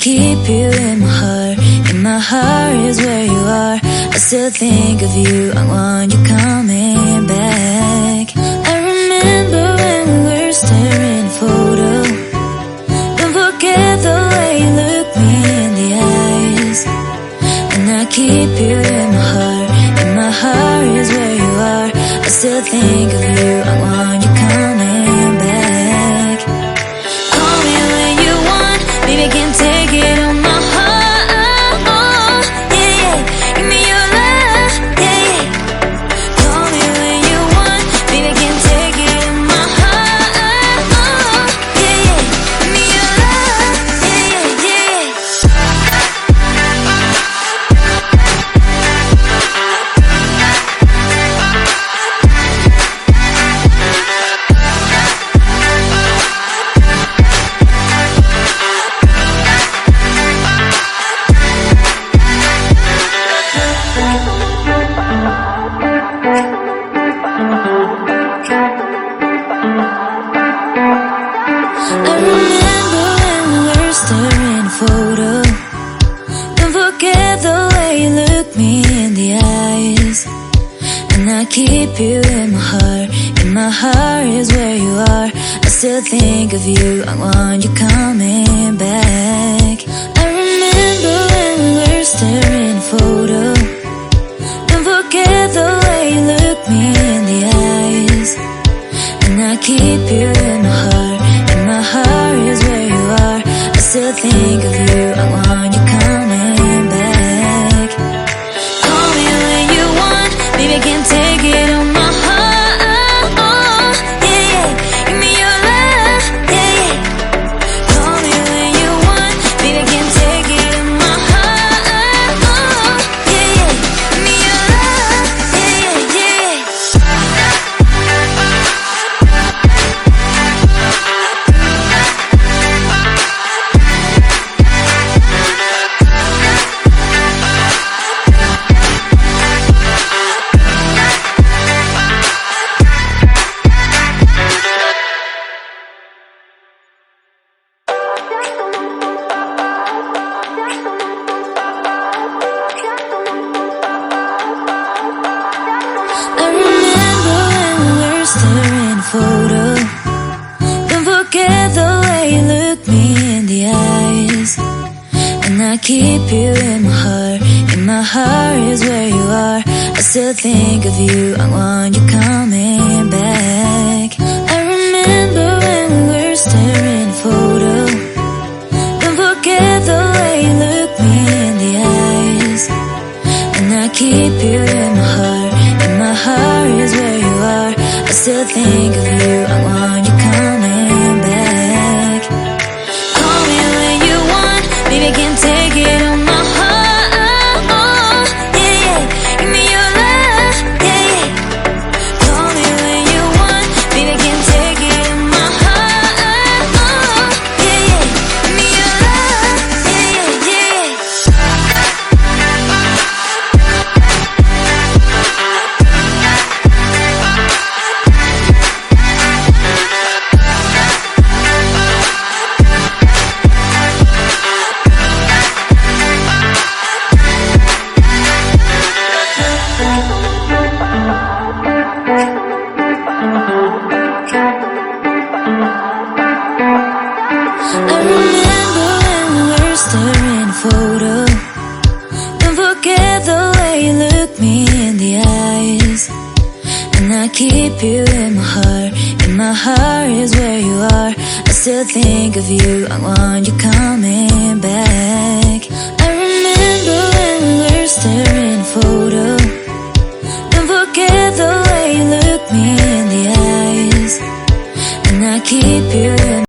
keep you in my heart. In my heart is where you are. I still think of you. I want you coming back. I remember when we were staring at a photo. Don't forget the way you look me in the eyes. And I keep you in my heart. In my heart is where you are. I still think of you. I want you coming back. Call me when you want. Baby, I can't take it on my heart. Oh, yeah, yeah. Give me your love, yeah, yeah. Call me when you want. Baby, I can't take it on my heart. Oh, yeah, yeah. Give me your love, yeah, yeah, yeah. I remember when we were staring at a photo. Don't forget the way you look me in the eyes. And I keep you in my heart. In my heart is where you are. I still think of you. I want you coming back. I remember when we were staring at a photo. Don't forget the way you look me in the eyes. And I keep you in my heart. In my heart is where you are. I still think of you. I want you coming back. Call me when you want. Baby, I can't take it on my heart. Oh, yeah, yeah. Give me your love, yeah, yeah. Call me when you want. Baby, I can't take it on my heart. Oh, yeah, yeah. Give me your love, yeah, yeah, yeah. I remember when we were staring at a photo. Don't forget the way you look me in the eyes. And I keep you in my heart. In my heart is where you are. I still think of you. I want you coming back. I remember when we were staring at a photo. Don't forget the way you look me in the eyes. And I keep you in my heart. In my heart is where you are. I still think of you. I want you coming back. Call me when you want. Baby, I can't take it on my heart. Oh, yeah, yeah. Give me your love, yeah, yeah. Call me when you want. Baby, I can't take it on my heart. Oh, yeah, yeah. Give me your love, yeah, yeah, yeah. I remember when we were staring at a photo. Don't forget the way you look me in the eyes. And I keep you in my heart. In my heart is where you are. I still think of you. I want you coming back.